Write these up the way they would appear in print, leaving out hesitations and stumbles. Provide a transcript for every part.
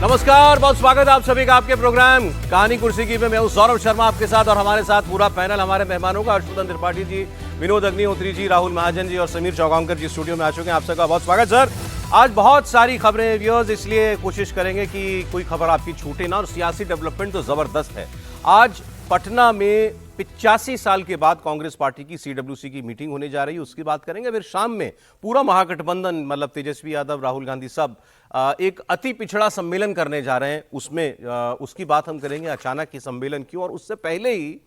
नमस्कार, बहुत स्वागत है आप सभी का आपके प्रोग्राम कहानी कुर्सी की में। मैं हूं सौरभ शर्मा आपके साथ और हमारे साथ पूरा पैनल हमारे मेहमानों का हर्षवर्धन त्रिपाठी जी, विनोद अग्निहोत्री जी, राहुल महाजन जी और समीर चौगांवकर जी स्टूडियो में आ चुके हैं। आप सबका बहुत स्वागत सर। आज बहुत सारी खबरें हैं व्यूअर्स, इसलिए कोशिश करेंगे कि कोई खबर आपकी छूटे ना, और सियासी डेवलपमेंट तो जबरदस्त है। आज पटना में 85 साल के बाद कांग्रेस पार्टी की सीडब्ल्यूसी की मीटिंग होने जा रही है, उसकी बात करेंगे। फिर शाम में पूरा महागठबंधन मतलब तेजस्वी यादव, राहुल गांधी सब एक अति पिछड़ा सम्मेलन करने जा रहे हैं, उसमें उसकी बात हम करेंगे। अचानक ये सम्मेलन क्यों, और उससे पहले ही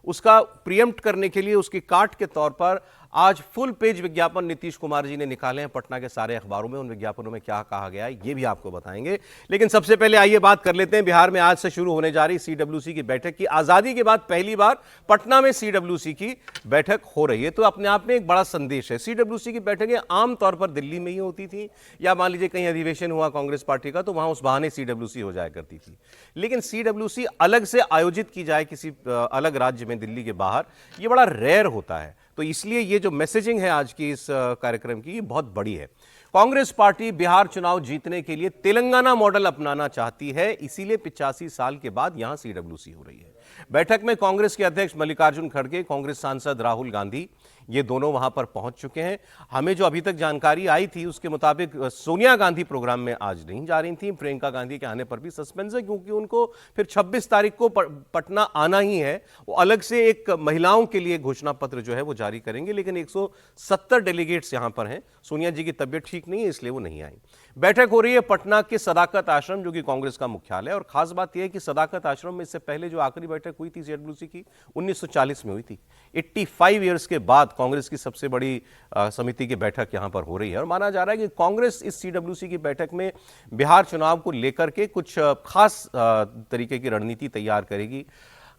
उसका प्रीएम्प्ट करने के लिए उसकी काट के तौर पर आज फुल पेज विज्ञापन नीतीश कुमार जी ने निकाले हैं पटना के सारे अखबारों में। उन विज्ञापनों में क्या कहा गया है ये भी आपको बताएंगे। लेकिन सबसे पहले आइए बात कर लेते हैं बिहार में आज से शुरू होने जा रही सीडब्ल्यूसी की बैठक की। आजादी के बाद पहली बार पटना में सीडब्ल्यूसी की बैठक हो रही है, तो अपने आप में एक बड़ा संदेश है। सीडब्ल्यूसी की बैठकें आमतौर पर दिल्ली में ही होती थी, या मान लीजिए कहीं अधिवेशन हुआ कांग्रेस पार्टी का तो वहां उस बहाने सीडब्ल्यूसी हो जाया करती थी। लेकिन सीडब्ल्यूसी अलग से आयोजित की जाए किसी अलग राज्य में, दिल्ली के बाहर, ये बड़ा रेयर होता है। तो इसलिए ये जो मैसेजिंग है आज की इस कार्यक्रम की, ये बहुत बड़ी है। कांग्रेस पार्टी बिहार चुनाव जीतने के लिए तेलंगाना मॉडल अपनाना चाहती है, इसीलिए 85 साल के बाद यहां सीडब्ल्यूसी हो रही है। बैठक में कांग्रेस के अध्यक्ष मल्लिकार्जुन खड़गे, कांग्रेस सांसद राहुल गांधी, ये दोनों वहां पर पहुंच चुके हैं। हमें जो अभी तक जानकारी आई थी उसके मुताबिक सोनिया गांधी प्रोग्राम में आज नहीं जा रही थी। प्रियंका गांधी के आने पर भी सस्पेंस है, क्योंकि उनको फिर 26 तारीख को पटना आना ही है। वो अलग से एक महिलाओं के लिए घोषणा पत्र जो है वो जारी करेंगे। लेकिन 170 डेलीगेट्स यहां पर हैं। सोनिया जी की तबियत ठीक नहीं है, इसलिए वो नहीं आई। बैठक हो रही है पटना के सदाकत आश्रम, जो कि कांग्रेस का मुख्यालय है। और खास बात यह है कि सदाकत आश्रम में इससे पहले जो आखिरी बैठक हुई थी सीडब्ल्यूसी की, 1940 में हुई थी। 85 ईयर्स के बाद कांग्रेस की सबसे बड़ी समिति की बैठक यहां पर हो रही है। और माना जा रहा है कि कांग्रेस इस सीडब्ल्यूसी की बैठक में बिहार चुनाव को लेकर के कुछ खास तरीके की रणनीति तैयार करेगी।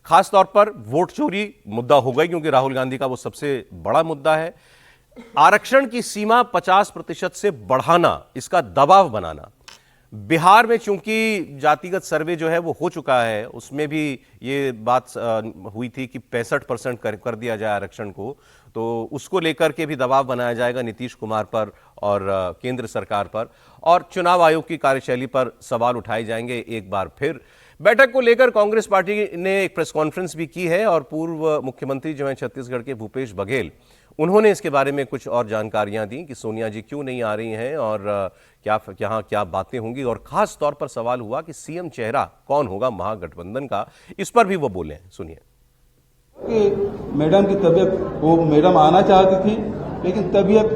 खास तौर पर वोट चोरी मुद्दा होगा, क्योंकि राहुल गांधी का वो सबसे बड़ा मुद्दा है। आरक्षण की सीमा 50% से बढ़ाना, इसका दबाव बनाना। बिहार में चूंकि जातिगत सर्वे जो है वो हो चुका है, उसमें भी ये बात हुई थी कि 65% कर दिया जाए आरक्षण को, तो उसको लेकर के भी दबाव बनाया जाएगा नीतीश कुमार पर और केंद्र सरकार पर। और चुनाव आयोग की कार्यशैली पर सवाल उठाए जाएंगे एक बार फिर। बैठक को लेकर कांग्रेस पार्टी ने एक प्रेस कॉन्फ्रेंस भी की है, और पूर्व मुख्यमंत्री जो हैं छत्तीसगढ़ के भूपेश बघेल, उन्होंने इसके बारे में कुछ और जानकारियां दी कि सोनिया जी क्यों नहीं आ रही हैं और क्या बातें होंगी। और खास तौर पर सवाल हुआ कि सीएम चेहरा कौन होगा महागठबंधन का, इस पर भी वो बोले। सुनिए। कि मैडम की तबीयत, वो मैडम आना चाहती थी लेकिन तबीयत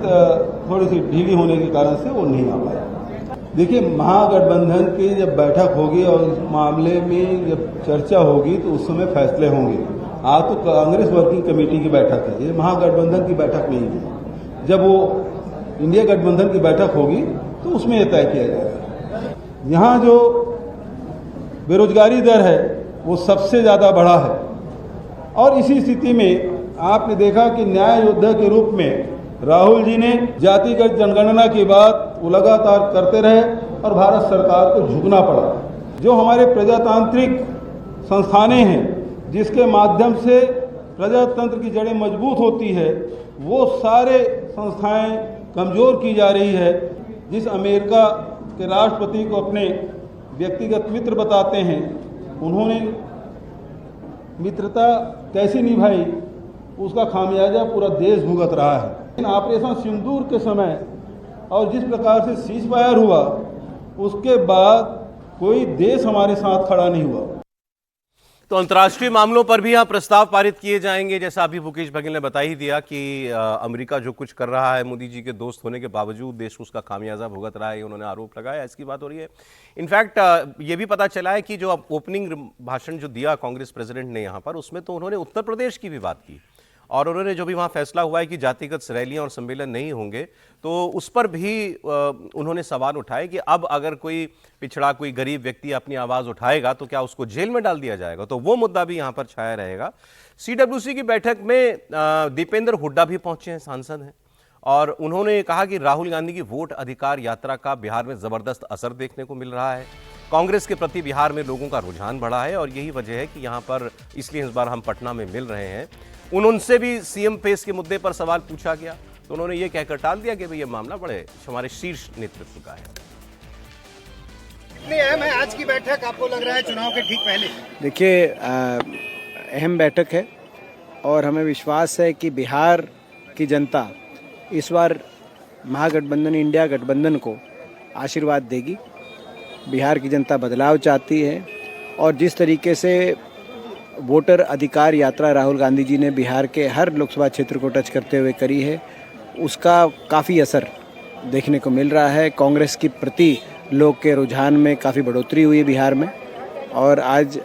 थोड़ी सी ढीली होने के कारण से वो नहीं आ पाया। देखिए, महागठबंधन की जब बैठक होगी और इस मामले में जब चर्चा होगी तो उस समय फैसले होंगे। आज तो कांग्रेस वर्किंग कमेटी की बैठक है, ये महागठबंधन की बैठक नहीं है। जब वो इंडिया गठबंधन की बैठक होगी तो उसमें यह तय किया जाएगा। यहाँ जो बेरोजगारी दर है वो सबसे ज्यादा बढ़ा है, और इसी स्थिति में आपने देखा कि न्याय योद्धा के रूप में राहुल जी ने जातिगत जनगणना की बात वो लगातार करते रहे और भारत सरकार को झुकना पड़ा। जो हमारे प्रजातांत्रिक संस्थानें हैं जिसके माध्यम से प्रजातंत्र की जड़ें मजबूत होती है, वो सारे संस्थाएं कमजोर की जा रही है। जिस अमेरिका के राष्ट्रपति को अपने व्यक्तिगत मित्र बताते हैं, उन्होंने मित्रता कैसी निभाई, उसका खामियाजा पूरा देश भुगत रहा है। लेकिन ऑपरेशन सिंदूर के समय और जिस प्रकार से सीज फायर हुआ, उसके बाद कोई देश हमारे साथ खड़ा नहीं हुआ। तो अंतर्राष्ट्रीय मामलों पर भी यहाँ प्रस्ताव पारित किए जाएंगे। जैसा अभी भूपेश बघेल ने बता ही दिया कि अमेरिका जो कुछ कर रहा है, मोदी जी के दोस्त होने के बावजूद देश उसका खामियाजा भुगत रहा है, उन्होंने आरोप लगाया। इसकी बात हो रही है। इनफैक्ट ये भी पता चला है कि जो ओपनिंग भाषण जो दिया कांग्रेस प्रेसिडेंट ने यहाँ पर, उसमें तो उन्होंने उत्तर प्रदेश की भी बात की। और उन्होंने जो भी वहाँ फैसला हुआ है कि जातिगत रैलियां और सम्मेलन नहीं होंगे, तो उस पर भी उन्होंने सवाल उठाए कि अब अगर कोई पिछड़ा, कोई गरीब व्यक्ति अपनी आवाज़ उठाएगा तो क्या उसको जेल में डाल दिया जाएगा। तो वो मुद्दा भी यहाँ पर छाया रहेगा। सीडब्ल्यूसी की बैठक में दीपेंद्र हुड्डा भी पहुंचे हैं, सांसद हैं, और उन्होंने कहा कि राहुल गांधी की वोट अधिकार यात्रा का बिहार में जबरदस्त असर देखने को मिल रहा है। कांग्रेस के प्रति बिहार में लोगों का रुझान बढ़ा है, और यही वजह है कि यहाँ पर इसलिए इस बार हम पटना में मिल रहे हैं। उनसे भी सीएम पेस के मुद्दे पर सवाल पूछा गया, तो उन्होंने ये कहकर टाल दिया कि भाई ये मामला बड़े हमारे शीर्ष नेतृत्व का है। कितनी अहम है आज की बैठक, आपको लग रहा है चुनाव के ठीक पहले? देखिए, अहम बैठक है और हमें विश्वास है कि बिहार की जनता इस बार महागठबंधन इंडिया गठबंधन को आशीर्वाद देगी। बिहार की जनता बदलाव चाहती है और जिस तरीके से वोटर अधिकार यात्रा राहुल गांधी जी ने बिहार के हर लोकसभा क्षेत्र को टच करते हुए करी है, उसका काफ़ी असर देखने को मिल रहा है। कांग्रेस की प्रति लोग के रुझान में काफ़ी बढ़ोतरी हुई है बिहार में और आज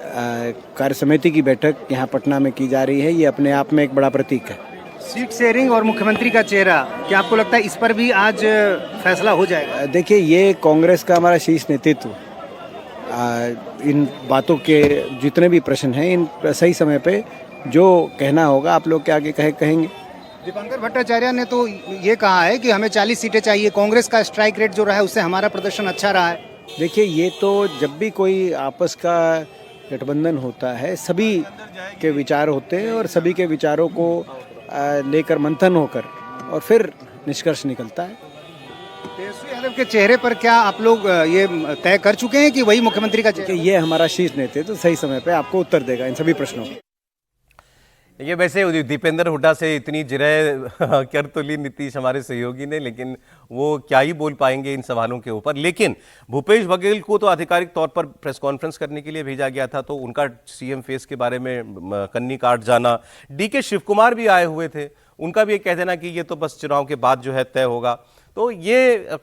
कार्य समिति की बैठक यहाँ पटना में की जा रही है। ये अपने आप में एक बड़ा प्रतीक है। सीट शेयरिंग और मुख्यमंत्री का चेहरा, क्या आपको लगता है इस पर भी आज फैसला हो जाएगा? देखिए, ये कांग्रेस का हमारा शीर्ष नेतृत्व इन बातों के जितने भी प्रश्न हैं इन सही समय पे जो कहना होगा आप लोग के आगे कहेंगे। दीपंकर भट्टाचार्य ने तो ये कहा है कि हमें 40 सीटें चाहिए, कांग्रेस का स्ट्राइक रेट जो रहा है उससे हमारा प्रदर्शन अच्छा रहा है। देखिए, ये तो जब भी कोई आपस का गठबंधन होता है सभी के विचार होते हैं और सभी के विचारों को लेकर मंथन होकर और फिर निष्कर्ष निकलता है। तेजस्वी यादव के चेहरे पर क्या आप लोग ये तय कर चुके हैं कि वही मुख्यमंत्री का चेहरा? कि ये हमारा शीर्ष नेतृत्व तो सही समय पे आपको उत्तर देगा इन सभी प्रश्नों को। ये वैसे दीपेंद्र हुड्डा से इतनी जिरह कर तो ली नीतीश हमारे सहयोगी ने, लेकिन वो क्या ही बोल पाएंगे इन सवालों के ऊपर। लेकिन भूपेश बघेल को तो आधिकारिक तौर पर प्रेस कॉन्फ्रेंस करने के लिए भेजा गया था, तो उनका सीएम फेस के बारे में कन्नी काट जाना। डीके शिव कुमार भी आए हुए थे, उनका भी ये कह देना कि ये तो बस चुनाव के बाद जो है तय होगा। तो ये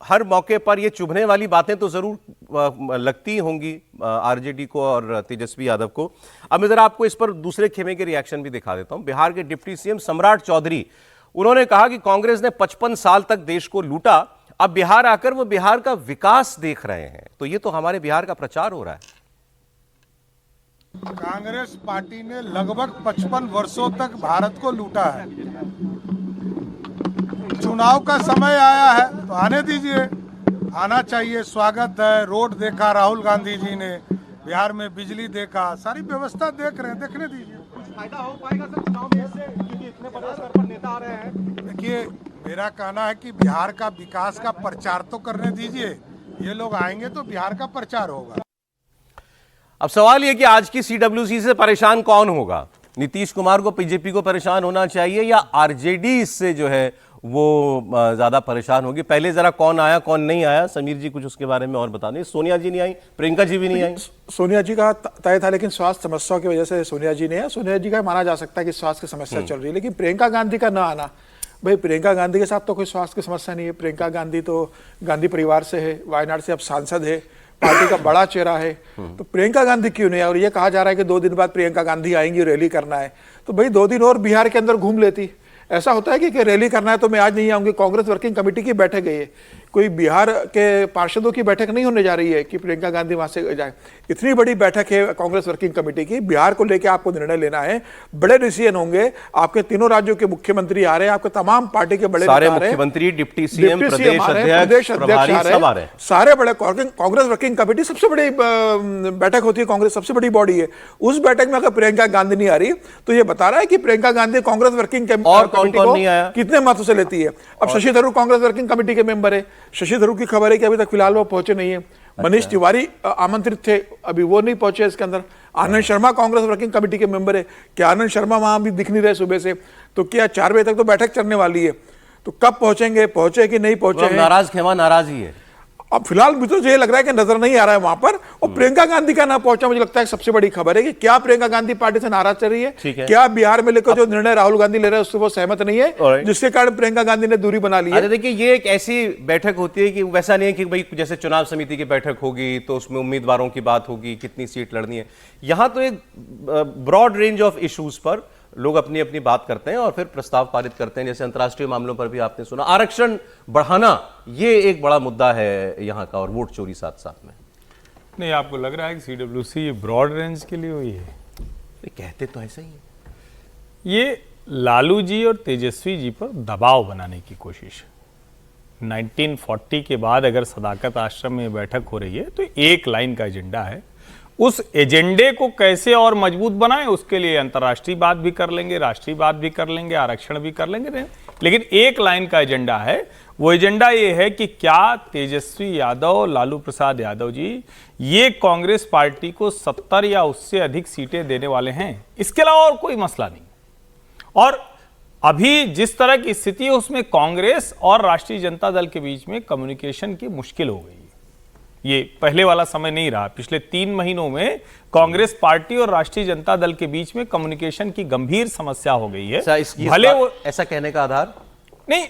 हर मौके पर ये चुभने वाली बातें तो जरूर लगती होंगी आरजेडी को और तेजस्वी यादव को। अब मैं जरा आपको इस पर दूसरे खेमे के रिएक्शन भी दिखा देता हूं। बिहार के डिप्टी सीएम सम्राट चौधरी, उन्होंने कहा कि कांग्रेस ने 55 साल तक देश को लूटा, अब बिहार आकर वो बिहार का विकास देख रहे हैं। तो ये तो हमारे बिहार का प्रचार हो रहा है। कांग्रेस पार्टी ने लगभग 55 वर्षों तक भारत को लूटा है। चुनाव का समय आया है तो आने दीजिए, आना चाहिए, स्वागत है। रोड देखा राहुल गांधी जी ने, बिहार में बिजली देखा, सारी व्यवस्था देख रहे हैं, देखने दीजिए। फायदा हो पाएगा सर चुनाव में इससे, क्योंकि इतने बड़े स्तर पर नेता आ रहे हैं? देखिए, मेरा कहना है कि बिहार का विकास का प्रचार तो करने दीजिए। ये लोग आएंगे तो बिहार का प्रचार होगा। अब सवाल यह कि आज की सीडब्ल्यूसी से परेशान कौन होगा? नीतीश कुमार को, बीजेपी को परेशान होना चाहिए या आरजेडी इससे जो है वो ज्यादा परेशान होगी? पहले जरा कौन आया कौन नहीं आया, समीर जी कुछ उसके बारे में और बता दें। सोनिया जी नहीं आई, प्रियंका जी भी नहीं आई। सोनिया जी का तय था, लेकिन स्वास्थ्य समस्याओं की वजह से सोनिया जी नहीं है। सोनिया जी का माना जा सकता है कि स्वास्थ्य की समस्या चल रही है, लेकिन प्रियंका गांधी का ना आना, भाई प्रियंका गांधी के साथ तो कोई स्वास्थ्य की समस्या नहीं है। प्रियंका गांधी तो गांधी परिवार से है, वायनाड से अब सांसद है, पार्टी का बड़ा चेहरा है, तो प्रियंका गांधी क्यों नहीं है? और ये कहा जा रहा है कि 2 दिन बाद प्रियंका गांधी आएंगी, रैली करना है, तो भाई 2 दिन और बिहार के अंदर घूम लेती। ऐसा होता है कि रैली करना है तो मैं आज नहीं आऊंगी। कांग्रेस वर्किंग कमेटी की बैठक है, कोई बिहार के पार्षदों की बैठक नहीं होने जा रही है कि प्रियंका गांधी वहां से जाए। इतनी बड़ी बैठक है कांग्रेस वर्किंग कमेटी की, बिहार को लेकर आपको निर्णय लेना है, बड़े डिसीजन होंगे। आपके तीनों राज्यों के मुख्यमंत्री आ रहे हैं, आपके तमाम पार्टी के बड़े सारे मुख्यमंत्री, डिप्टी सीएम, प्रदेश अध्यक्ष सब आ रहे हैं। सारे बड़े कांग्रेस वर्किंग कमेटी सबसे बड़ी बैठक होती है, कांग्रेस सबसे बड़ी बॉडी है। उस बैठक में अगर प्रियंका गांधी नहीं आ रही तो ये बता रहा है कि प्रियंका गांधी कांग्रेस वर्किंग कमेटी को कितने महत्व से लेती है। अब शशि थरूर कांग्रेस वर्किंग कमेटी के मेंबर है, शशि थरूर की खबर है कि अभी तक फिलहाल वो पहुंचे नहीं है। मनीष तिवारी आमंत्रित थे, अभी वो नहीं पहुंचे इसके अंदर। आनंद शर्मा कांग्रेस वर्किंग कमेटी के मेंबर है, क्या आनंद शर्मा वहां भी दिख नहीं रहे सुबह से? तो क्या 4 बजे तक तो बैठक चलने वाली है, तो कब पहुंचेंगे, पहुंचे कि नहीं पहुंचे? नाराज खेमा नाराज ही है। अब फिलहाल मुझे तो ये लग रहा है कि नजर नहीं आ रहा है वहां पर। और प्रियंका गांधी का ना पहुंचा मुझे लगता है सबसे बड़ी खबर है कि क्या प्रियंका गांधी पार्टी से नाराज चल रही है, क्या बिहार में लेकर जो निर्णय राहुल गांधी ले रहे हैं उससे वो सहमत नहीं है, जिसके कारण प्रियंका गांधी ने दूरी बना ली है। देखिए, ये एक ऐसी बैठक होती है कि वैसा नहीं है कि भाई जैसे चुनाव समिति की बैठक होगी तो उसमें उम्मीदवारों की बात होगी, कितनी सीट लड़नी है। यहां तो एक ब्रॉड रेंज ऑफ इश्यूज पर लोग अपनी अपनी बात करते हैं और फिर प्रस्ताव पारित करते हैं। जैसे अंतर्राष्ट्रीय मामलों पर भी आपने सुना, आरक्षण बढ़ाना ये एक बड़ा मुद्दा है यहाँ का, और वोट चोरी साथ साथ में। नहीं, आपको लग रहा है कि सीडब्ल्यूसी ब्रॉड रेंज के लिए हुई है? कहते तो ऐसा ही है। ये लालू जी और तेजस्वी जी पर दबाव बनाने की कोशिश। 1940 के बाद अगर सदाकत आश्रम में बैठक हो रही है तो एक लाइन का एजेंडा है, उस एजेंडे को कैसे और मजबूत बनाएं उसके लिए अंतर्राष्ट्रीय बात भी कर लेंगे, राष्ट्रीय बात भी कर लेंगे, आरक्षण भी कर लेंगे, लेकिन एक लाइन का एजेंडा है, वो एजेंडा ये है कि क्या तेजस्वी यादव, लालू प्रसाद यादव जी ये कांग्रेस पार्टी को 70 या उससे अधिक सीटें देने वाले हैं। इसके अलावा और कोई मसला नहीं। और अभी जिस तरह की स्थिति है उसमें कांग्रेस और राष्ट्रीय जनता दल के बीच में कम्युनिकेशन की मुश्किल हो गई है। ये पहले वाला समय नहीं रहा। पिछले 3 महीनों में कांग्रेस पार्टी और राष्ट्रीय जनता दल के बीच में कम्युनिकेशन की गंभीर समस्या हो गई है। भले वो ऐसा कहने का आधार नहीं,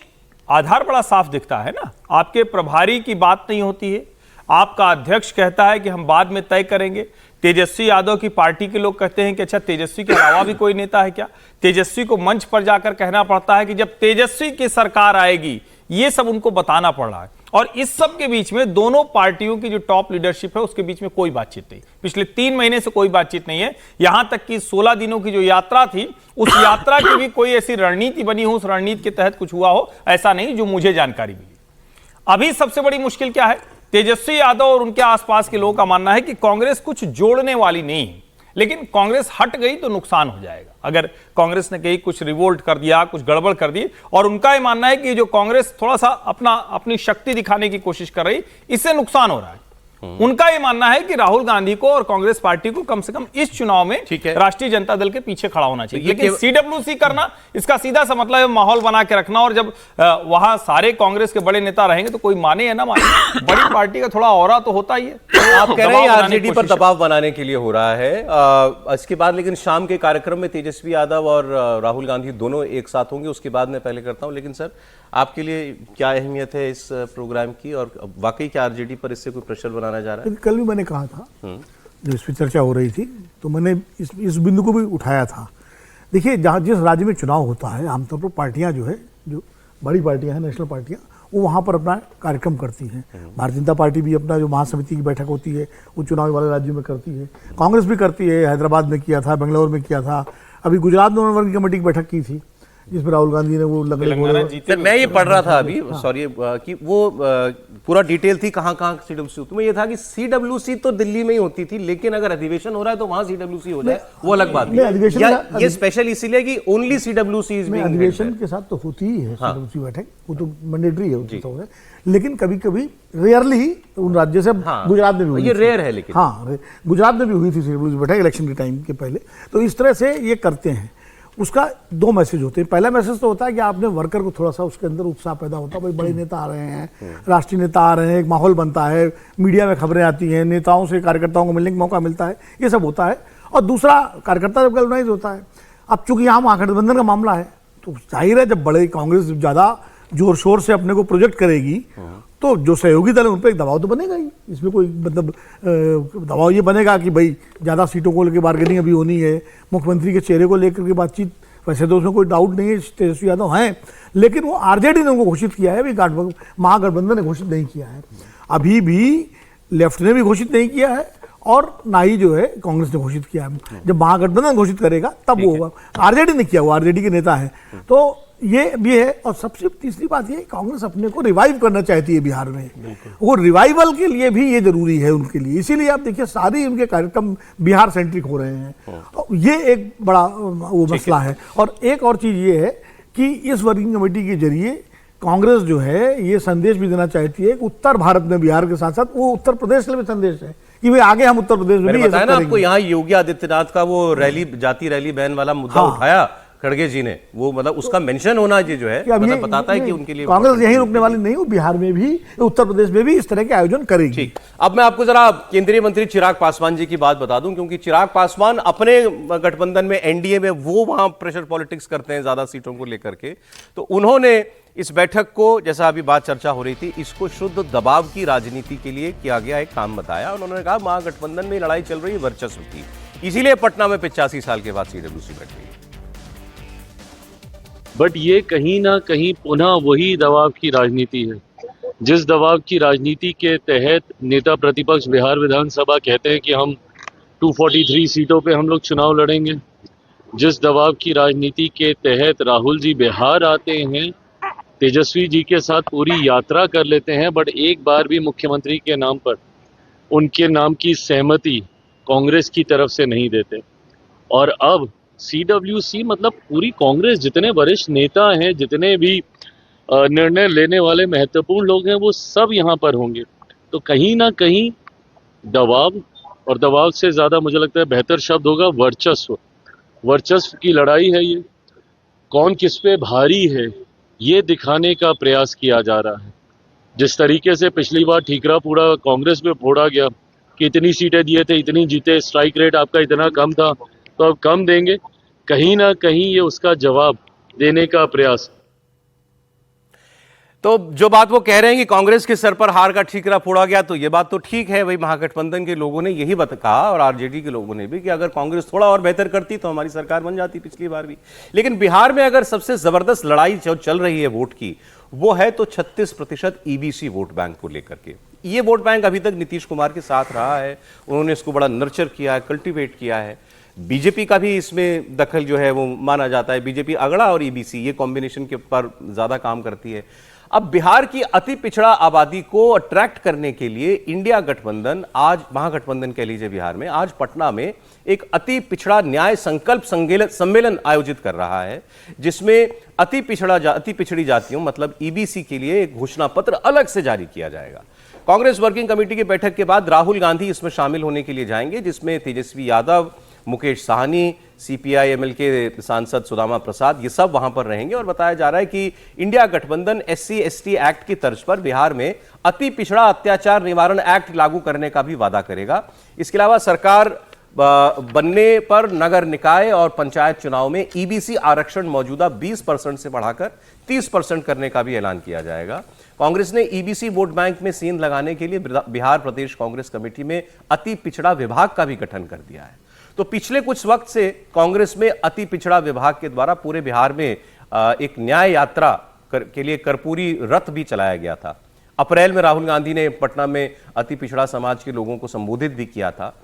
आधार बड़ा साफ दिखता है ना। आपके प्रभारी की बात नहीं होती है, आपका अध्यक्ष कहता है कि हम बाद में तय करेंगे। तेजस्वी यादव की पार्टी के लोग कहते हैं कि अच्छा तेजस्वी के अलावा भी कोई नेता है क्या। तेजस्वी को मंच पर जाकर कहना पड़ता है कि जब तेजस्वी की सरकार आएगी, ये सब उनको बताना पड़ रहा है। और इस सब के बीच में दोनों पार्टियों की जो टॉप लीडरशिप है उसके बीच में कोई बातचीत नहीं। पिछले 3 महीने से कोई बातचीत नहीं है। यहां तक कि 16 दिनों की जो यात्रा थी, उस यात्रा की भी कोई ऐसी रणनीति बनी हो, उस रणनीति के तहत कुछ हुआ हो, ऐसा नहीं जो मुझे जानकारी मिली। अभी सबसे बड़ी मुश्किल क्या है? तेजस्वी यादव और उनके आसपास के लोगों का मानना है कि कांग्रेस कुछ जोड़ने वाली नहीं है, लेकिन कांग्रेस हट गई तो नुकसान हो जाएगा। अगर कांग्रेस ने कहीं कुछ रिवोल्ट कर दिया, कुछ गड़बड़ कर दी, और उनका यह मानना है कि जो कांग्रेस थोड़ा सा अपनी शक्ति दिखाने की कोशिश कर रही, इससे नुकसान हो रहा है। उनका यह मानना है कि राहुल गांधी को और कांग्रेस पार्टी को कम से कम इस चुनाव में राष्ट्रीय जनता दल के पीछे खड़ा होना चाहिए। लेकिन सीडब्ल्यूसी करना, इसका सीधा सा मतलब है माहौल बना के रखना। और जब वहां सारे कांग्रेस के बड़े नेता रहेंगे तो कोई माने या ना माने, बड़ी पार्टी का थोड़ा ऑरा तो होता ही है। आप कह रहे हैं आरजेडी पर दबाव बनाने के लिए हो रहा है। इसके बाद लेकिन शाम के कार्यक्रम में तेजस्वी यादव और राहुल गांधी दोनों एक साथ होंगे, उसके बाद मैं पहले करता हूं। लेकिन सर, आपके लिए क्या अहमियत है इस प्रोग्राम की, और वाकई क्या आरजेडी पर इससे कोई प्रेशर बनाना जा रहा है? कल भी मैंने कहा था, जब इस पर चर्चा हो रही थी तो मैंने इस बिंदु को भी उठाया था। देखिए, जहाँ जिस राज्य में चुनाव होता है, आमतौर पर पार्टियां जो है, जो बड़ी पार्टियां हैं, नेशनल पार्टियां, वो वहाँ पर अपना कार्यक्रम करती हैं। भारतीय जनता पार्टी भी अपना जो महासमिति की बैठक होती है वो चुनाव वाले राज्यों में करती है। कांग्रेस भी करती है, हैदराबाद में किया था, बेंगलोर में किया था, अभी गुजरात में वर्किंग कमेटी की बैठक की थी जिसमें राहुल गांधी ने वो सर, मैं ये पढ़ रहा था अभी, सॉरी, कि वो पूरा डिटेल थी कहाँ सीडब्ल्यूसी। तो ये था कि सीडब्ल्यूसी तो दिल्ली में ही होती थी, लेकिन अगर अधिवेशन हो रहा है तो वहां सीडब्ल्यूसी हो जाए, वो अलग बात है। ये स्पेशल इसीलिए कि ओनली सीडब्ल्यूसी इज बीइंग अधिवेशन के साथ तो होती ही है सीडब्ल्यूसी बैठक, वो तो मैंडेटरी है। लेकिन कभी कभी रेयरली उन राज्यों से, गुजरात में भी हुई, ये रेयर है, लेकिन हाँ, गुजरात में भी हुई थी सीडब्ल्यूसी बैठक इलेक्शन के टाइम के पहले। तो इस तरह से ये करते हैं। उसका 2 मैसेज होते हैं। पहला मैसेज तो होता है कि आपने वर्कर को थोड़ा सा उसके अंदर उत्साह पैदा होता है, भाई बड़े नेता आ रहे हैं, राष्ट्रीय नेता आ रहे हैं, एक माहौल बनता है, मीडिया में खबरें आती हैं, नेताओं से कार्यकर्ताओं को मिलने का मौका मिलता है, ये सब होता है। और दूसरा, कार्यकर्ता जब गैल्वनाइज होता है। अब चूंकि यहाँ महागठबंधन का मामला है तो जाहिर है जब बड़े कांग्रेस ज़्यादा जोर शोर से अपने को प्रोजेक्ट करेगी तो जो सहयोगी दल है उन पर एक दबाव तो बनेगा ही। इसमें कोई मतलब दबाव ये बनेगा कि भाई ज़्यादा सीटों को लेकर बार्गेनिंग अभी होनी है, मुख्यमंत्री के चेहरे को लेकर के बातचीत, वैसे तो उसमें कोई डाउट नहीं है, तेजस्वी यादव हैं, लेकिन वो आरजेडी ने उनको घोषित किया है, अभी महागठबंधन ने घोषित नहीं किया है। अभी भी लेफ्ट ने भी घोषित नहीं किया है और ना ही जो है कांग्रेस ने घोषित किया है। जब महागठबंधन घोषित करेगा तब वो होगा। आरजेडी ने किया, वो आरजेडी के नेता है। तो ये भी है। और सबसे तीसरी बात ये, कांग्रेस अपने को रिवाइव करना चाहती है बिहार में। वो रिवाइवल के लिए भी ये जरूरी है उनके लिए। इसीलिए आप देखिए सारे उनके कार्यक्रम बिहार सेंट्रिक हो रहे हैं। ये एक बड़ा वो मसला है। और एक और चीज ये है कि इस वर्किंग कमेटी के जरिए कांग्रेस जो है ये संदेश भी देना चाहती है कि उत्तर भारत में बिहार के साथ साथ वो उत्तर प्रदेश के लिए संदेश है कि भाई आगे हम उत्तर प्रदेश में भी बताया ना आपको, यहाँ योगी आदित्यनाथ का वो रैली, जाति रैली बैन वाला मुद्दा उठाया खड़गे जी ने, वो मतलब उसका मेंशन होना जो है मतलब बताता है कि उनके लिए कांग्रेस यही रुकने वाली नहीं हो, बिहार में भी, उत्तर प्रदेश में भी इस तरह के आयोजन करेगी। ठीक, अब मैं आपको जरा केंद्रीय मंत्री चिराग पासवान जी की बात बता दूं, क्योंकि चिराग पासवान अपने गठबंधन में, एनडीए में, वो वहां प्रेशर पॉलिटिक्स करते हैं ज्यादा सीटों को लेकर के। तो उन्होंने इस बैठक को, जैसा अभी बात चर्चा हो रही थी, इसको शुद्ध दबाव की राजनीति के लिए किया गया एक काम बताया। उन्होंने कहा महागठबंधन में लड़ाई चल रही है वर्चस्व की, इसीलिए पटना में 85 साल के बाद सीडब्ल्यूसी बैठ गई। बट ये कहीं ना कहीं पुनः वही दबाव की राजनीति है, जिस दबाव की राजनीति के तहत नेता प्रतिपक्ष बिहार विधानसभा कहते हैं कि हम 243 सीटों पे हम लोग चुनाव लड़ेंगे। जिस दबाव की राजनीति के तहत राहुल जी बिहार आते हैं, तेजस्वी जी के साथ पूरी यात्रा कर लेते हैं, बट एक बार भी मुख्यमंत्री के नाम पर उनके नाम की सहमति कांग्रेस की तरफ से नहीं देते। और अब सीडब्ल्यूसी मतलब पूरी कांग्रेस, जितने वरिष्ठ नेता हैं, जितने भी निर्णय लेने वाले महत्वपूर्ण लोग हैं वो सब यहाँ पर होंगे। तो कहीं ना कहीं दबाव, और दबाव से ज़्यादा मुझे लगता है बेहतर शब्द होगा वर्चस्व। वर्चस्व की लड़ाई है ये, कौन किस पे भारी है ये दिखाने का प्रयास किया जा रहा है। जिस तरीके से पिछली बार ठीकरा पूरा कांग्रेस पे फोड़ा गया कि इतनी सीटें दिए थे, इतनी जीते, स्ट्राइक रेट आपका इतना कम था, तो अब कम देंगे, कहीं ना कहीं ये उसका जवाब देने का प्रयास। तो जो बात वो कह रहे हैं कि कांग्रेस के सर पर हार का ठीकरा फोड़ा गया, तो ये बात तो ठीक है। वही महागठबंधन के लोगों ने यही कहा और आरजेडी के लोगों ने भी कि अगर कांग्रेस थोड़ा और बेहतर करती तो हमारी सरकार बन जाती पिछली बार भी। लेकिन बिहार में अगर सबसे जबरदस्त लड़ाई जो चल रही है वोट की, वो है तो 36% ईबीसी वोट बैंक को लेकर के। ये वोट बैंक अभी तक नीतीश कुमार के साथ रहा है, उन्होंने इसको बड़ा नर्चर किया है, कल्टिवेट किया है। बीजेपी का भी इसमें दखल जो है वो माना जाता है। बीजेपी अगड़ा और ईबीसी ये कॉम्बिनेशन के ऊपर ज्यादा काम करती है। अब बिहार की अति पिछड़ा आबादी को अट्रैक्ट करने के लिए इंडिया गठबंधन, आज महागठबंधन कह लीजिए बिहार में, आज पटना में एक अति पिछड़ा न्याय संकल्प सम्मेलन आयोजित कर रहा है, जिसमें अति पिछड़ी जातियों मतलब ईबीसी के लिए एक घोषणा पत्र अलग से जारी किया जाएगा। कांग्रेस वर्किंग कमेटी की बैठक के बाद राहुल गांधी इसमें शामिल होने के लिए जाएंगे, जिसमें तेजस्वी यादव, मुकेश साहनी, सीपीआई एमएल के सांसद सुदामा प्रसाद, ये सब वहां पर रहेंगे। और बताया जा रहा है कि इंडिया गठबंधन SC/ST एक्ट की तर्ज पर बिहार में अति पिछड़ा अत्याचार निवारण एक्ट लागू करने का भी वादा करेगा। इसके अलावा सरकार बनने पर नगर निकाय और पंचायत चुनाव में ईबीसी आरक्षण मौजूदा 20% से बढ़ाकर 30% करने का भी ऐलान किया जाएगा। कांग्रेस ने ईबीसी वोट बैंक में सेंध लगाने के लिए बिहार प्रदेश कांग्रेस कमेटी में अति पिछड़ा विभाग का भी गठन कर दिया है। तो पिछले कुछ वक्त से कांग्रेस में अति पिछड़ा विभाग के द्वारा पूरे बिहार में एक न्याय यात्रा के लिए कर्पूरी रथ भी चलाया गया था। अप्रैल में राहुल गांधी ने पटना में अति पिछड़ा समाज के लोगों को संबोधित भी किया था।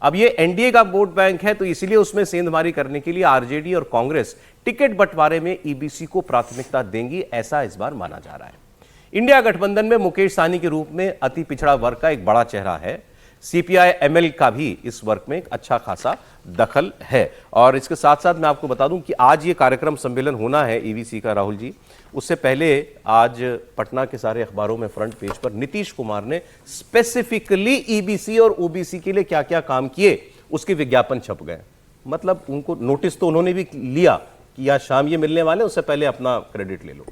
अब ये एनडीए का वोट बैंक है, तो इसलिए उसमें सेंधमारी करने के लिए आरजेडी और कांग्रेस टिकट बंटवारे में ईबीसी को प्राथमिकता देंगी, ऐसा इस बार माना जा रहा है। इंडिया गठबंधन में मुकेश साहनी के रूप में अति पिछड़ा वर्ग का एक बड़ा चेहरा है। सीपीआई एमएल का भी इस वर्ग में एक अच्छा खासा दखल है। और इसके साथ साथ मैं आपको बता दूं कि आज ये कार्यक्रम सम्मेलन होना है ईबीसी का, राहुल जी, उससे पहले आज पटना के सारे अखबारों में फ्रंट पेज पर नीतीश कुमार ने स्पेसिफिकली ईबीसी और ओबीसी के लिए क्या क्या काम किए उसके विज्ञापन छप गए। मतलब उनको नोटिस तो उन्होंने भी लिया कि आज शाम ये मिलने वाले, उससे पहले अपना क्रेडिट ले लो।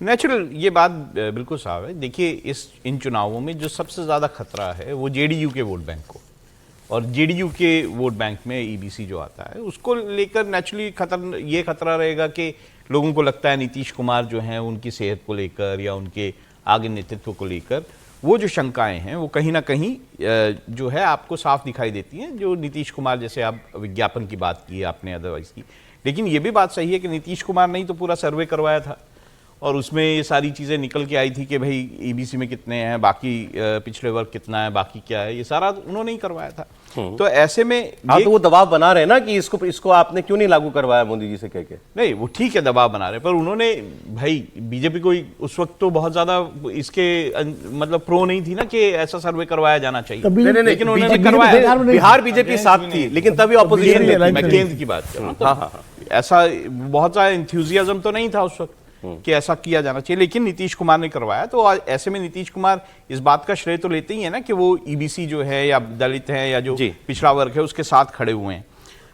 नेचुरल, ये बात बिल्कुल साफ है। देखिए, इन चुनावों में जो सबसे ज़्यादा खतरा है वो जेडीयू के वोट बैंक को, और जेडीयू के वोट बैंक में ईबीसी जो आता है उसको लेकर नेचुरली खतरा रहेगा कि लोगों को लगता है नीतीश कुमार जो हैं उनकी सेहत को लेकर या उनके आगे नेतृत्व को लेकर वो जो शंकाएं हैं वो कहीं ना कहीं जो है आपको साफ दिखाई देती हैं। जो नीतीश कुमार, जैसे आप विज्ञापन की बात की आपने, अदरवाइज की, लेकिन ये भी बात सही है कि नीतीश कुमार ने ही तो पूरा सर्वे करवाया था और उसमें ये सारी चीज़ें निकल के आई थी कि भाई ईबीसी में कितने हैं, बाकी पिछड़े वर्ग कितना है, बाकी क्या है, ये सारा उन्होंने ही करवाया था। तो ऐसे में तो वो दबाव बना रहे ना कि इसको आपने क्यों नहीं लागू करवाया मोदी जी से कह के। नहीं, वो ठीक है दबाव बना रहे, पर उन्होंने भाई बीजेपी को उस वक्त तो बहुत ज्यादा इसके मतलब प्रो नहीं थी ना कि ऐसा सर्वे करवाया जाना चाहिए। लेकिन उन्होंने करवाया, बिहार बीजेपी साथ थी, लेकिन तभी ऑपोजिशन में। मैं केंद्र की बात कर रहा हूँ। ऐसा बहुत सारा इंथ्यूजियाज्म तो नहीं था उस वक्त कि ऐसा किया जाना चाहिए, लेकिन नीतीश कुमार ने करवाया। तो ऐसे में नीतीश कुमार इस बात का श्रेय तो लेते ही है ना कि वो ईबीसी जो है या दलित है या जो पिछड़ा वर्ग है उसके साथ खड़े हुए हैं।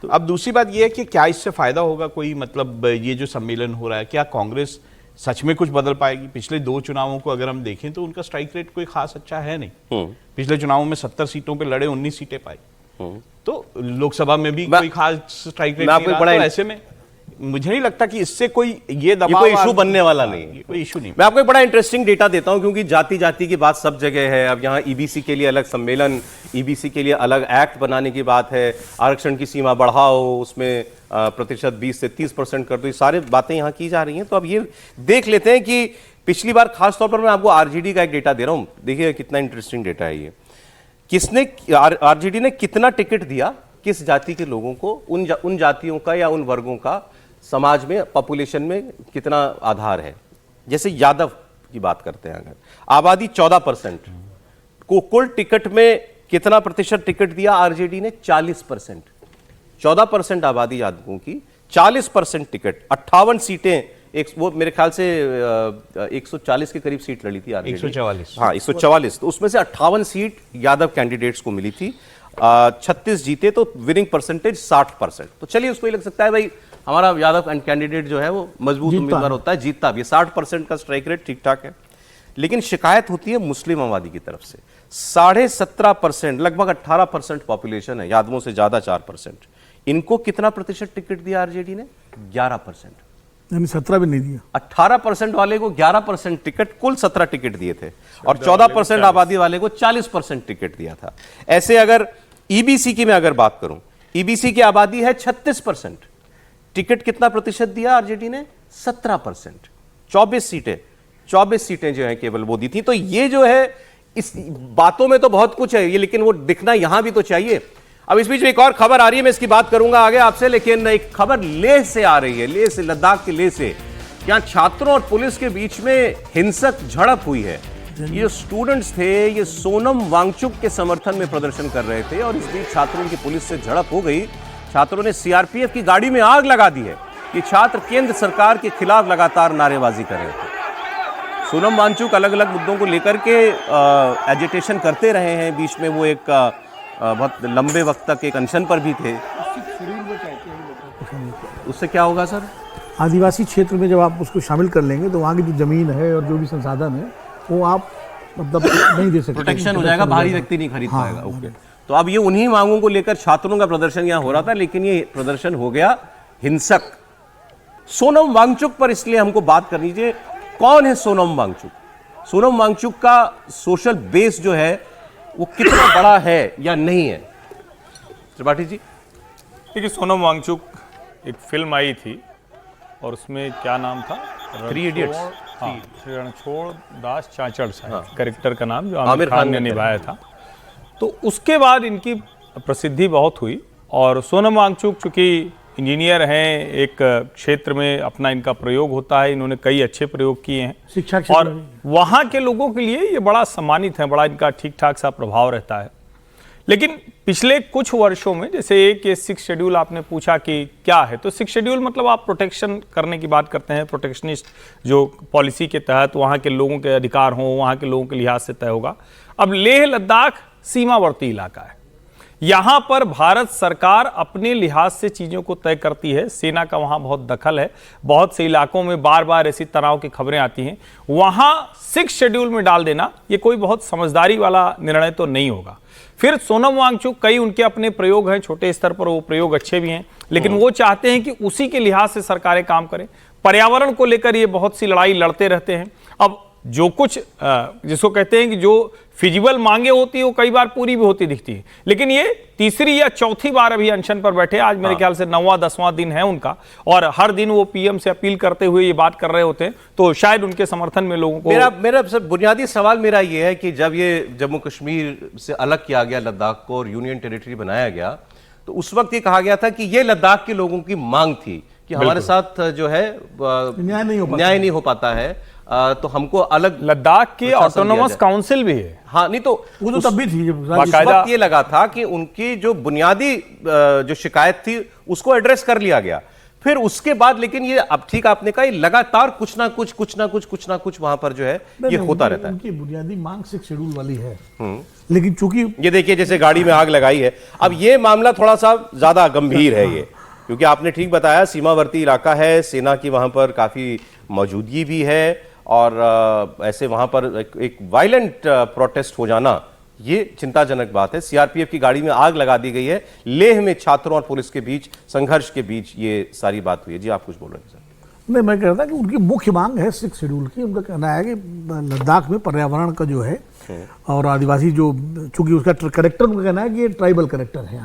तो अब दूसरी बात ये है कि क्या इससे फायदा होगा कोई, मतलब ये जो सम्मेलन हो रहा है, क्या कांग्रेस सच में कुछ बदल पाएगी? पिछले 2 चुनावों को अगर हम देखें तो उनका स्ट्राइक रेट कोई खास अच्छा है नहीं। पिछले चुनावों में 70 सीटों पर लड़े, 19 सीटें पाई, तो लोकसभा में भी कोई खास स्ट्राइक रेट नहीं रहा। ऐसे में मुझे नहीं लगता कि इससे कोई ये दबाव, कोई इशू बनने वाला नहीं, कोई इशू नहीं। मैं आपको एक बड़ा इंटरेस्टिंग डेटा देता हूं, क्योंकि जाति जाति की बात सब जगह है। अब यहाँ ईबीसी के लिए अलग सम्मेलन, ईबीसी के लिए अलग एक्ट बनाने की बात है, आरक्षण की सीमा बढ़ाओ, उसमें प्रतिशत 20 से 30% कर दो, ये सारी बातें यहाँ की जा रही हैं। तो अब ये देख लेते हैं कि पिछली बार खासतौर पर मैं आपको आरजेडी का एक डेटा दे रहा हूँ, देखिए कितना इंटरेस्टिंग डेटा है ये। आरजेडी ने कितना टिकट दिया किस जाति के लोगों को, उन जातियों का या उन वर्गों का समाज में, पॉपुलेशन में कितना आधार है। जैसे यादव की बात करते हैं, अगर आबादी 14% को, कुल टिकट में कितना प्रतिशत टिकट दिया आरजेडी ने? 40%। 14% आबादी यादवों की, 40% टिकट, 58 सीटें वो मेरे ख्याल से 140 के करीब सीट लड़ी थी RJD। 144। हाँ 144, तो उसमें से 58 सीट यादव कैंडिडेट्स को मिली थी, 36 जीते, तो विनिंग परसेंटेज 60%। तो चलिए उसको ये लग सकता है भाई हमारा यादव कैंडिडेट जो है वो मजबूत उम्मीदवार होता है, जीतता भी, 60% का स्ट्राइक रेट ठीक ठाक है। लेकिन शिकायत होती है मुस्लिम आबादी की तरफ से, 17.5%, लगभग 18% पॉपुलेशन है, यादवों से ज्यादा 4%। इनको कितना प्रतिशत टिकट दिया RJD ने? 11%, यानी 17 भी नहीं दिया। 18% वाले को 11% टिकट, कुल 17 टिकट दिए थे, और 14% आबादी वाले को 40% टिकट दिया था। ऐसे अगर EBC की मैं अगर बात करूं, EBC की आबादी है 36%, टिकट कितना प्रतिशत दिया RJD ने? 17%, 24 सीटें जो है केवल वो दी थी। तो ये जो है, इस बातों में तो बहुत कुछ है ये, लेकिन वो दिखना यहां भी तो चाहिए। अब इस बीच में एक और खबर आ रही है, मैं इसकी बात करूंगा आगे आपसे, लेकिन एक खबर लेह से आ रही है, लेह से, लद्दाख के लेह से। यहाँ छात्रों और पुलिस के बीच में हिंसक झड़प हुई है। ये जो स्टूडेंट्स थे, ये सोनम वांगचुक के समर्थन में प्रदर्शन कर रहे थे, और इस बीच छात्रों की पुलिस से झड़प हो गई। छात्रों ने CRPF की गाड़ी में आग लगा दी है। ये छात्र केंद्र सरकार के खिलाफ लगातार नारेबाजी कर रहे थे। सोनम वांगचुक अलग अलग मुद्दों को लेकर के एजिटेशन करते रहे हैं। बीच में वो एक बहुत लंबे वक्त तक एक अनशन पर भी थे। उससे क्या होगा सर? आदिवासी क्षेत्र में जब आप उसको शामिल कर लेंगे तो वहाँ की जो जमीन है और जो भी संसाधन है वो आप मतलब नहीं दे सकते, प्रोटेक्शन हो जाएगा, बाहरी व्यक्ति नहीं खरीद पाएगा। ओके, तो अब ये उन्हीं मांगों को लेकर छात्रों का प्रदर्शन यहाँ हो रहा था, लेकिन ये प्रदर्शन हो गया हिंसक। सोनम वांगचुक पर इसलिए हमको बात करनी चाहिए, कौन है सोनम वांगचुक? सोनम वांगचुक का सोशल बेस जो है वो कितना बड़ा है या नहीं है, त्रिपाठी जी? देखिए, सोनम वांगचुक, एक फिल्म आई थी और उसमें क्या नाम था? 3 इडियट्स। हाँ, रणछोड़ दास चाचड़ साहब कैरेक्टर का नाम जो आमिर खान ने निभाया था। तो उसके बाद इनकी प्रसिद्धि बहुत हुई, और सोनम वांगचुक चूंकि इंजीनियर हैं, एक क्षेत्र में अपना इनका प्रयोग होता है, इन्होंने कई अच्छे प्रयोग किए हैं शिक्षा और वहाँ के लोगों के लिए ये बड़ा सम्मानित है, बड़ा इनका ठीक ठाक सा प्रभाव रहता है। लेकिन पिछले कुछ वर्षों में, जैसे एक ये 6 शेड्यूल आपने पूछा कि क्या है, तो 6 शेड्यूल मतलब आप प्रोटेक्शन करने की बात करते हैं, प्रोटेक्शनिस्ट जो पॉलिसी के तहत वहाँ के लोगों के अधिकार हों, वहाँ के लोगों के लिहाज से तय होगा। अब लेह लद्दाख सीमावर्ती इलाका है, यहाँ पर भारत सरकार अपने लिहाज से चीज़ों को तय करती है। सेना का वहाँ बहुत दखल है, बहुत से इलाकों में बार बार ऐसी तनाव की खबरें आती हैं। वहाँ 6 शेड्यूल में डाल देना ये कोई बहुत समझदारी वाला निर्णय तो नहीं होगा। फिर सोनम वांगचुक, कई उनके अपने प्रयोग हैं, छोटे स्तर पर वो प्रयोग अच्छे भी हैं, लेकिन वो चाहते हैं कि उसी के लिहाज से सरकारें काम करें। पर्यावरण को लेकर ये बहुत सी लड़ाई लड़ते रहते हैं। अब जो कुछ जिसको कहते हैं कि जो फिजिबल मांगे होती है वो कई बार पूरी भी होती दिखती है, लेकिन ये तीसरी या चौथी बार अभी अनशन पर बैठे। आज मेरे ख्याल से 9वां 10वां दिन है उनका, और हर दिन वो PM से अपील करते हुए ये बात कर रहे होते हैं, तो शायद उनके समर्थन में लोगों को। मेरा बुनियादी सवाल मेरा ये है कि जब ये जम्मू कश्मीर से अलग किया गया लद्दाख को और यूनियन टेरिटरी बनाया गया, तो उस वक्त ये कहा गया था कि ये लद्दाख के लोगों की मांग थी कि हमारे साथ जो है न्याय नहीं हो पाता है, तो हमको अलग लद्दाख की ऑटोनोमस काउंसिल भी है। हाँ, नहीं तो वो तो तब भी थी, बाकायदा ये लगा था कि उनकी जो बुनियादी जो शिकायत थी उसको एड्रेस कर लिया गया। फिर उसके बाद, लेकिन ये अब ठीक आपने कहा, लगातार कुछ ना कुछ वहां पर जो है ये होता रहता है। उनकी बुनियादी मांग 6 शेड्यूल वाली है, लेकिन चूंकि ये देखिए जैसे गाड़ी में आग लगाई है, अब ये मामला थोड़ा सा ज्यादा गंभीर है ये, क्योंकि आपने ठीक बताया सीमावर्ती इलाका है, सेना की वहां पर काफी मौजूदगी भी है, और ऐसे वहां पर एक वायलेंट प्रोटेस्ट हो जाना ये चिंताजनक बात है। CRPF की गाड़ी में आग लगा दी गई है, लेह में छात्रों और पुलिस के बीच संघर्ष के बीच ये सारी बात हुई है। जी आप कुछ बोल रहे हैं सर? नहीं, मैं कह रहा था कि उनकी मुख्य मांग है 6 शेड्यूल की। उनका कहना है कि लद्दाख में पर्यावरण का जो है और आदिवासी जो, चूंकि उसका करेक्टर, उनका कहना है कि ये ट्राइबल करेक्टर है,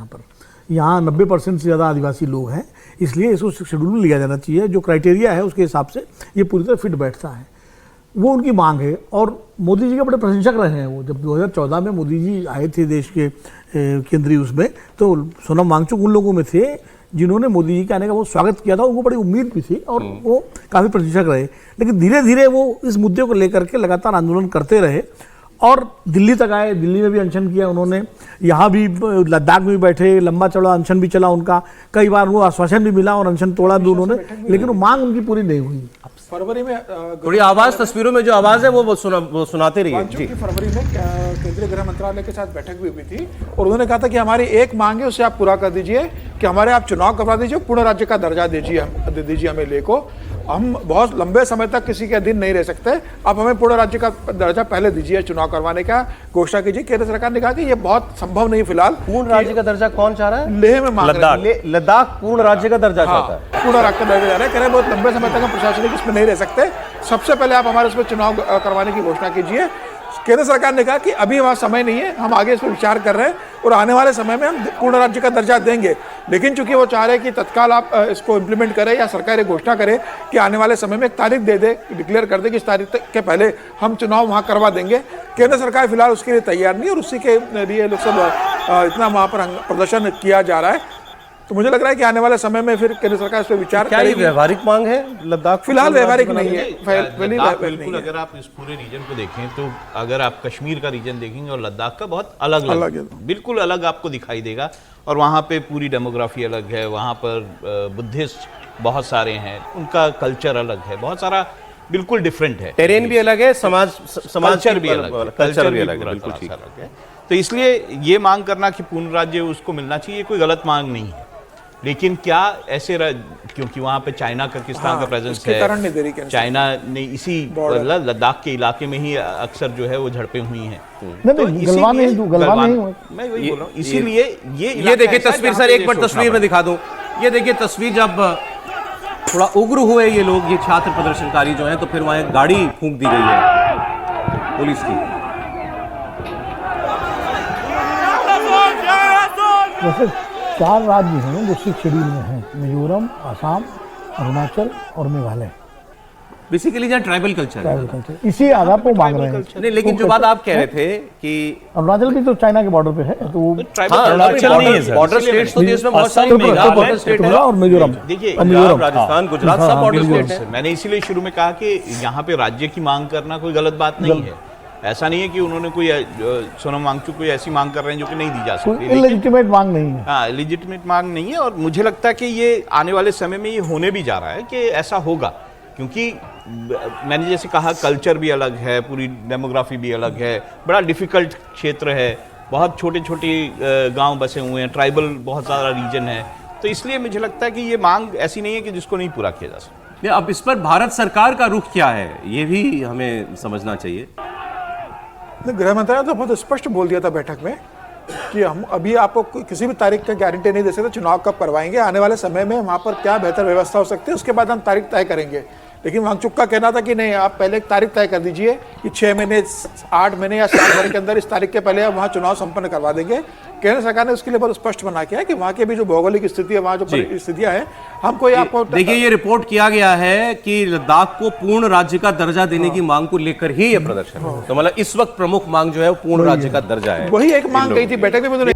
यहाँ 90% से ज़्यादा आदिवासी लोग हैं, इसलिए इसको 6 शेड्यूल में लिया जाना चाहिए। जो क्राइटेरिया है उसके हिसाब से ये पूरी तरह फिट बैठता है, वो उनकी मांग है। और मोदी जी के बड़े प्रशंसक रहे हैं वो। जब 2014 में मोदी जी आए थे देश के केंद्रीय उसमें, तो सोनम वांगचुक उन लोगों में थे जिन्होंने मोदी जी के आने का बहुत स्वागत किया था, उनको बड़ी उम्मीद भी थी और वो काफ़ी प्रशंसक रहे। लेकिन धीरे धीरे वो इस मुद्दे को लेकर के लगातार आंदोलन करते रहे और दिल्ली तक आए। दिल्ली में भी अनशन किया उन्होंने, यहाँ भी लद्दाख में भी बैठे, लंबा चौड़ा अनशन भी चला उनका, कई बार वो आश्वासन भी मिला और अनशन तोड़ा भी उन्होंने, लेकिन वो मांग उनकी पूरी नहीं हुई। अब फरवरी में थोड़ी आवाज, तस्वीरों में जो आवाज है वो सुनाते रहिए जी। की फरवरी में केंद्रीय गृह मंत्रालय के साथ बैठक भी हुई थी और उन्होंने कहा था कि हमारी एक मांग है उसे आप पूरा कर दीजिए कि हमारे आप चुनाव करवा दीजिए, पूर्ण राज्य का दर्जा दे दीजिए हमें ले को। हम बहुत लंबे समय तक किसी के अधीन नहीं रह सकते, आप हमें पूर्ण राज्य का दर्जा पहले दीजिए, चुनाव करवाने का घोषणा कीजिए। केंद्र सरकार ने कहा कि ये बहुत संभव नहीं फिलहाल। पूर्ण राज्य का दर्जा कौन चाह रहा है? लेह में मांग रहे हैं। लद्दाख पूर्ण राज्य का दर्जा चाहता है। पूर्ण राज्य का दर्जा जा रहा है, कह रहे हैं बहुत लंबे समय तक हम प्रशासनिक इसमें नहीं रह सकते, सबसे पहले आप हमारे उसमें चुनाव करवाने की घोषणा कीजिए। केंद्र सरकार ने कहा कि अभी हमारा समय नहीं है, हम आगे इस पर विचार कर रहे हैं और आने वाले समय में हम पूर्ण राज्य का दर्जा देंगे। लेकिन चूंकि वो चाह रहे हैं कि तत्काल आप इसको इम्प्लीमेंट करें या सरकार ये घोषणा करे कि आने वाले समय में एक तारीख दे दे, डिक्लेयर कर दे कि इस तारीख के पहले हम चुनाव वहाँ करवा देंगे। केंद्र सरकार फिलहाल उसके लिए तैयार नहीं और उसी के लिए लोग सब इतना वहाँ पर प्रदर्शन किया जा रहा है। तो मुझे लग रहा है कि आने वाले समय में फिर केंद्र सरकार इस पर विचार क्या ये व्यवहारिक मांग है? लद्दाख फिलहाल व्यवहारिक नहीं है। लद्दाख बिल्कुल, अगर आप इस पूरे रीजन को देखें तो अगर आप कश्मीर का रीजन देखेंगे और लद्दाख का बहुत अलग बिल्कुल अलग आपको दिखाई देगा। और वहाँ पे पूरी डेमोग्राफी अलग है, वहाँ पर बुद्धिस्ट बहुत सारे हैं, उनका कल्चर अलग है, बहुत सारा बिल्कुल डिफरेंट है। टेरेन भी अलग है, समाज कल्चर भी अलग है, कल्चर भी अलग है, बिल्कुल ठीक अलग है। तो इसलिए ये मांग करना कि पूर्ण राज्य उसको मिलना चाहिए कोई गलत मांग नहीं है। लेकिन क्या ऐसे क्योंकि वहाँ पे चाइना किर्गिस्तान का प्रेजेंस है, चाइना ने इसी लद्दाख के इलाके में ही अक्सर जो है वो झड़पें हुई हैं। मैं वही बोल रहा हूँ, इसीलिए ये देखिए तस्वीर सर, एक बार तस्वीर में दिखा दूं। ये देखिए तस्वीर, जब थोड़ा उग्र हुए ये लोग, ये छात्र प्रदर्शनकारी जो हैं, तो फिर वहाँ एक गाड़ी फूंक दी गई है पुलिस की। वैसे 4 राज्य हैं जो 6 शेड्यूल में हैं, मिजोरम, असम, अरुणाचल और मेघालय। बेसिकली जहाँ ट्राइबल कल्चर है, इसी आधार पर मांग रहे हैं। नहीं, लेकिन जो बात आप कह रहे थे कि अरुणाचल भी तो चाइना के बॉर्डर पे है, तो बॉर्डर स्टेट्स तो देश में बहुत सारी बॉर्डर स्टेट है और मिजोरम, देखिए राजस्थान, गुजरात सब बॉर्डर स्टेट है। मैंने इसीलिए शुरू में कहा कि यहाँ पे राज्य की मांग करना कोई गलत बात नहीं है। ऐसा नहीं है कि उन्होंने कोई सोनम वांगचुक कोई ऐसी मांग कर रहे हैं जो कि नहीं दी जा सकती। इलेजिटिमेट मांग नहीं है। हाँ, इलेजिटिमेट मांग नहीं है। और मुझे लगता है कि ये आने वाले समय में ये होने भी जा रहा है कि ऐसा होगा, क्योंकि मैंने जैसे कहा कल्चर भी अलग है, पूरी डेमोग्राफी भी अलग है, बड़ा डिफिकल्ट क्षेत्र है, बहुत छोटे छोटे गांव बसे हुए हैं, ट्राइबल बहुत ज़्यादा रीजन है। तो इसलिए मुझे लगता है कि ये मांग ऐसी नहीं है कि जिसको नहीं पूरा किया जा सकता। अब इस पर भारत सरकार का रुख क्या है, ये भी हमें समझना चाहिए। गृह मंत्रालय तो बहुत स्पष्ट बोल दिया था बैठक में कि हम अभी आपको किसी भी तारीख का गारंटी नहीं दे सकते, चुनाव कब करवाएंगे, आने वाले समय में वहाँ पर क्या बेहतर व्यवस्था हो सकती है उसके बाद हम तारीख तय करेंगे। लेकिन वांगचुक का कहना था कि नहीं, आप पहले एक तारीख तय कर दीजिए कि 6 महीने, 8 महीने या 7 महीने के अंदर इस तारीख के पहले आप वहाँ चुनाव संपन्न करवा देंगे। केंद्र सरकार ने उसके लिए बहुत स्पष्ट बना किया है कि वहाँ की भी जो भौगोलिक स्थिति है, वहाँ जो स्थितियाँ हैं, हमको आपको देखिए, ये रिपोर्ट किया गया है कि लद्दाख को पूर्ण राज्य का दर्जा देने की मांग को लेकर ही ये प्रदर्शन है। तो मतलब इस वक्त प्रमुख मांग जो है वो पूर्ण राज्य का दर्जा है। वही एक मांग कही थी बैठक में,